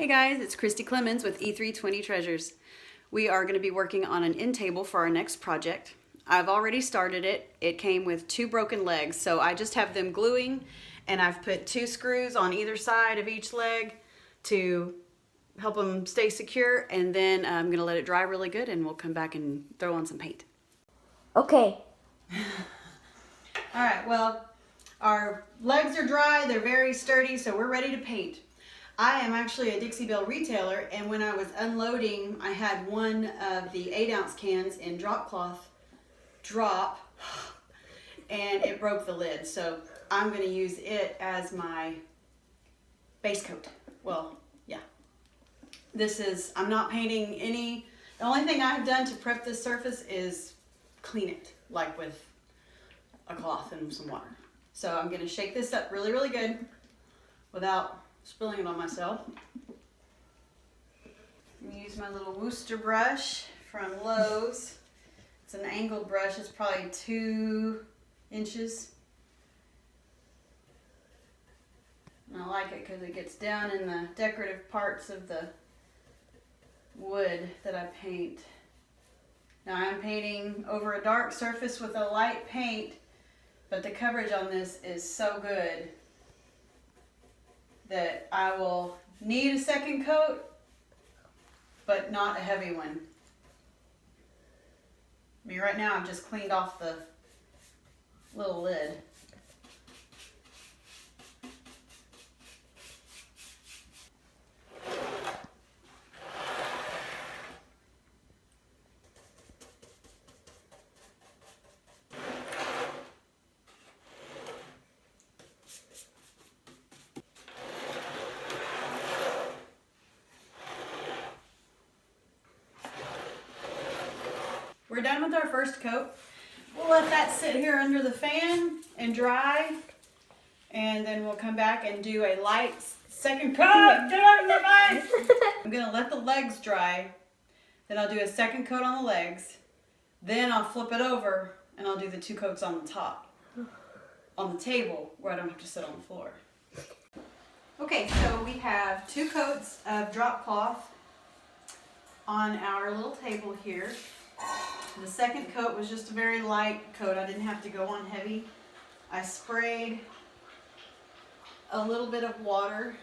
Hey guys, it's Christy Clemens with E320 Treasures. We are going to be working on an end table for our next project. I've already started it. It came with 2 broken legs, so I just have them gluing, and I've put 2 screws on either side of each leg to help them stay secure, and then I'm going to let it dry really good and we'll come back and throw on some paint. Okay. Alright, well, our legs are dry, they're very sturdy, so we're ready to paint. I am actually a Dixie Belle retailer, and when I was unloading, I had one of the 8-ounce cans in drop cloth drop, and it broke the lid. So I'm going to use it as my base coat. Well, yeah. I'm not painting any, the only thing I've done to prep this surface is clean it, like with a cloth and some water. So I'm going to shake this up really, really good without spilling it on myself. I'm gonna use my little Worcester brush from Lowe's. It's an angled brush. It's probably 2 inches. And I like it because it gets down in the decorative parts of the wood that I paint. Now I'm painting over a dark surface with a light paint, but the coverage on this is so good that I will need a second coat, but not a heavy one. I mean, right now I've just cleaned off the little lid. We're done with our first coat. We'll let that sit here under the fan and dry, and then we'll come back and do a light second coat. Get out of my mind! I'm gonna let the legs dry, then I'll do a second coat on the legs, then I'll flip it over and I'll do the 2 coats on the top, on the table where I don't have to sit on the floor. Okay, so we have 2 coats of drop cloth on our little table here. The second coat was just a very light coat. I didn't have to go on heavy. I sprayed a little bit of water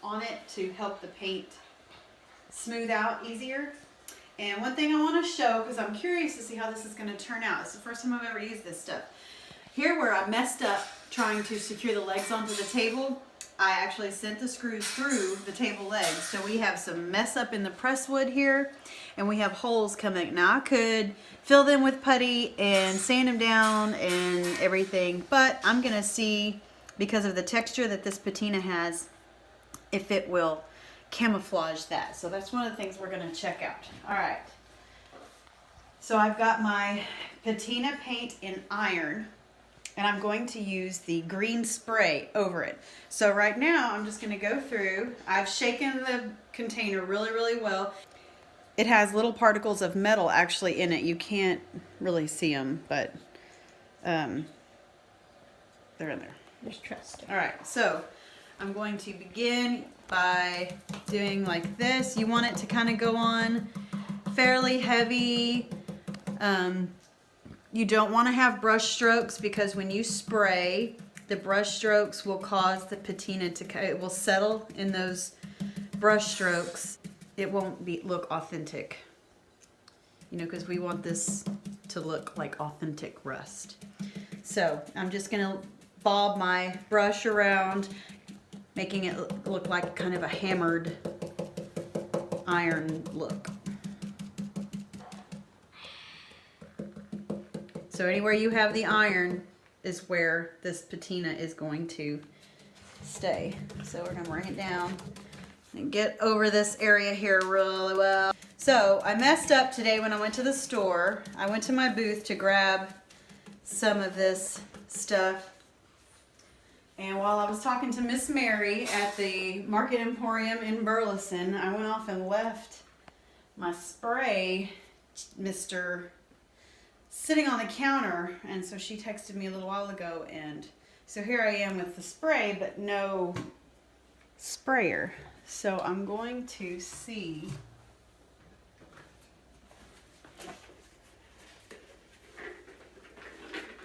on it to help the paint smooth out easier. And one thing I want to show, because I'm curious to see how this is going to turn out. It's the first time I've ever used this stuff. Here where I messed up trying to secure the legs onto the table, I actually sent the screws through the table legs. So we have some mess up in the press wood here, and we have holes coming. Now I could fill them with putty and sand them down and everything, but I'm gonna see, because of the texture that this patina has, if it will camouflage that. So that's one of the things we're gonna check out. All right. So I've got my patina paint in iron, and I'm going to use the green spray over it. So right now I'm just gonna go through. I've shaken the container really, really well. It has little particles of metal actually in it. You can't really see them, but they're in there. Just trust it. All right, so I'm going to begin by doing like this. You want it to kind of go on fairly heavy. You don't want to have brush strokes, because when you spray, the brush strokes will cause the patina to, it will settle in those brush strokes. It won't look authentic, you know, because we want this to look like authentic rust. So I'm just going to bob my brush around, making it look like kind of a hammered iron look. So anywhere you have the iron is where this patina is going to stay. So we're going to bring it down and get over this area here really well. So I messed up today when I went to the store. I went to my booth to grab some of this stuff. And while I was talking to Miss Mary at the Market Emporium in Burleson, I went off and left my spray mister sitting on the counter, and so she texted me a little while ago, and so here I am with the spray but no sprayer. So I'm going to see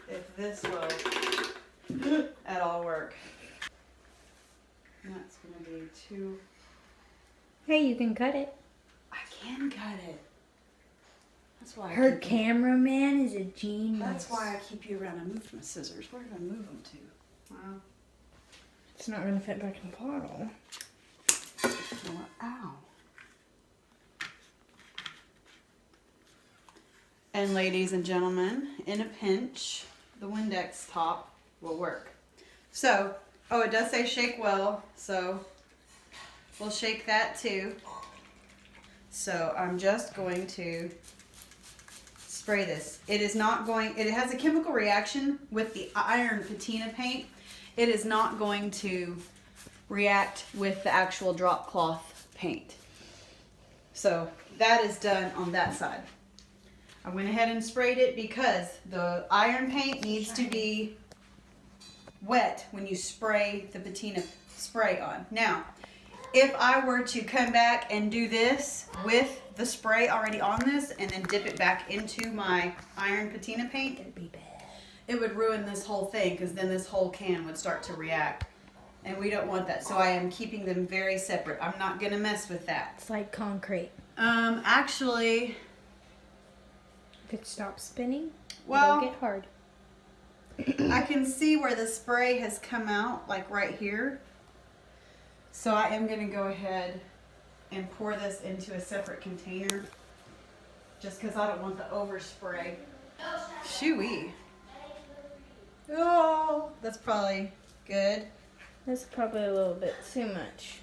if this will at all work. And that's going to be 2. Hey, you can cut it. I can cut it. That's why Her cameraman is a genius. That's why I keep you around. I moved my scissors. Where did I move them to? Wow. It's not going to fit back in the bottle. Ow. And ladies and gentlemen, in a pinch, the Windex top will work. So, oh, it does say shake well, so we'll shake that too. So I'm just going to spray this. It is not going, it has a chemical reaction with the iron patina paint. It is not going to react with the actual drop cloth paint. So that is done on that side. I went ahead and sprayed it because the iron paint needs to be wet when you spray the patina spray on. Now, if I were to come back and do this with the spray already on this and then dip it back into my iron patina paint, It'd be bad. it would ruin this whole thing because then this whole can would start to react. And we don't want that. So I am keeping them very separate. I'm not going to mess with that. It's like concrete. Actually, If it stops spinning, well, it'll get hard. I can see where the spray has come out, like right here. So I am going to go ahead and pour this into a separate container just because I don't want the overspray. Shooey. Oh, that's probably good. That's probably a little bit too much.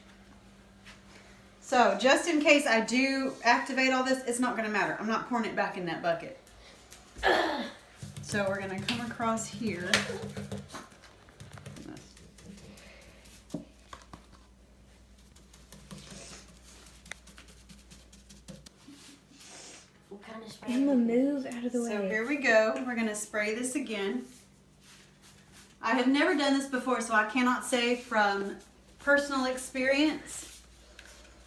So just in case I do activate all this, it's not going to matter. I'm not pouring it back in that bucket. So we're going to come across here. What kind of spray? I'm going to move out of the way. So here we go. We're going to spray this again. I have never done this before, so I cannot say from personal experience,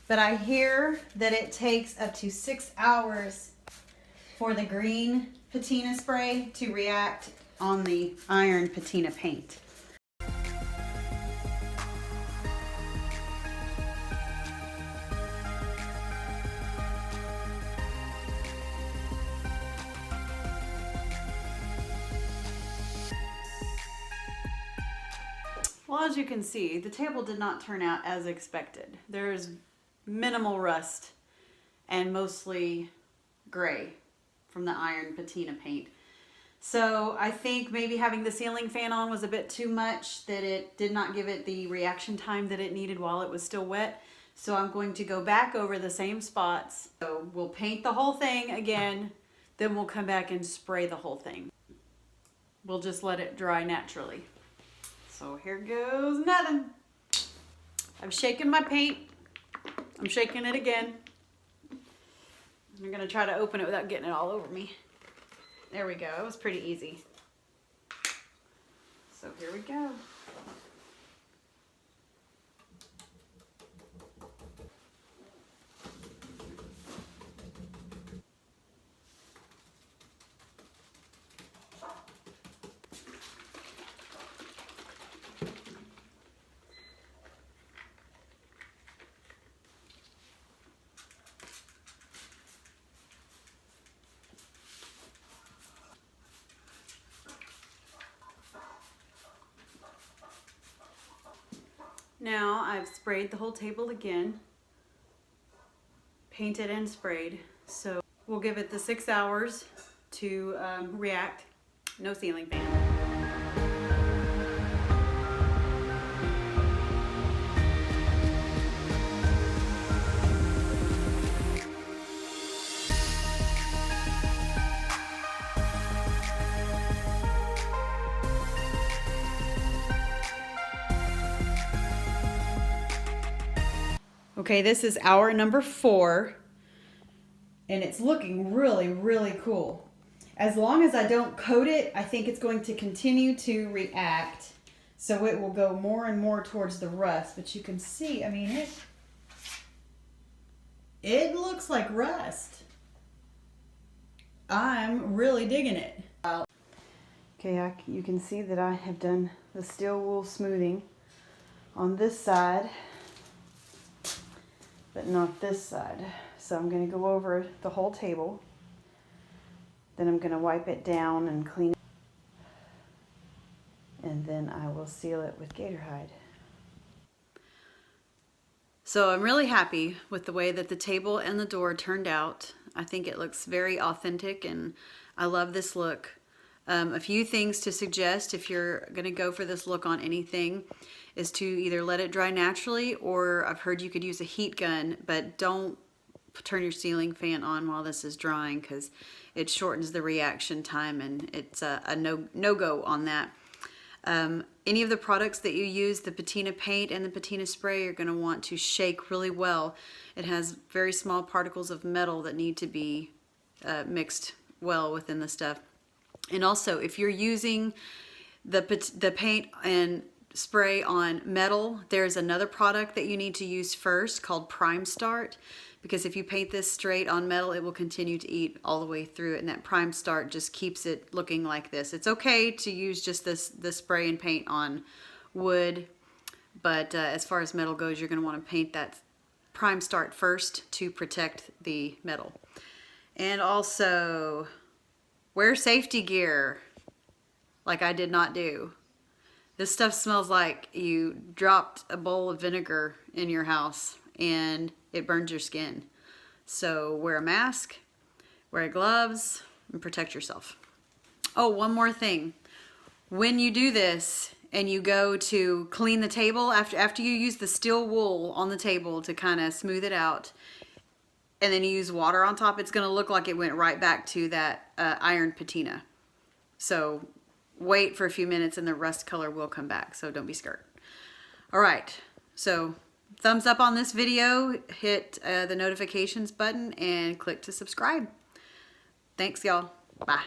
but I hear that it takes up to 6 hours for the green patina spray to react on the iron patina paint. Well, as you can see, the table did not turn out as expected. There's minimal rust and mostly gray from the iron patina paint. So I think maybe having the ceiling fan on was a bit too much, that it did not give it the reaction time that it needed while it was still wet. So I'm going to go back over the same spots. So we'll paint the whole thing again, then we'll come back and spray the whole thing. We'll just let it dry naturally. So here goes nothing. I've shaken my paint. I'm shaking it again. I'm gonna try to open it without getting it all over me. There we go, it was pretty easy. So here we go. Now I've sprayed the whole table again, painted and sprayed. So we'll give it the 6 hours to react. No ceiling fan. Okay, this is hour number 4, and it's looking really, really cool. As long as I don't coat it, I think it's going to continue to react, so it will go more and more towards the rust. But you can see, I mean, looks like rust. I'm really digging it. Okay, you can see that I have done the steel wool smoothing on this side, but not this side. So I'm going to go over the whole table. Then I'm going to wipe it down and clean it. And then I will seal it with gator hide. So I'm really happy with the way that the table and the door turned out. I think it looks very authentic and I love this look. A few things to suggest if you're going to go for this look on anything is to either let it dry naturally, or I've heard you could use a heat gun, but don't turn your ceiling fan on while this is drying because it shortens the reaction time and it's a no-go on that. Any of the products that you use, the Patina paint and the Patina spray, you're going to want to shake really well. It has very small particles of metal that need to be mixed well within the stuff. And also, if you're using the paint and spray on metal, there's another product that you need to use first called Prime Start, because if you paint this straight on metal, it will continue to eat all the way through it, and that Prime Start just keeps it looking like this. It's okay to use just the spray and paint on wood, but as far as metal goes, you're going to want to paint that Prime Start first to protect the metal. And also, wear safety gear, like I did not do. This stuff smells like you dropped a bowl of vinegar in your house and it burns your skin. So wear a mask, wear gloves, and protect yourself. Oh, one more thing. When you do this and you go to clean the table, after you use the steel wool on the table to kind of smooth it out, and then you use water on top, it's going to look like it went right back to that iron patina. So wait for a few minutes and the rust color will come back, so don't be scared. All right, so thumbs up on this video, hit the notifications button, and click to subscribe. Thanks, y'all. Bye.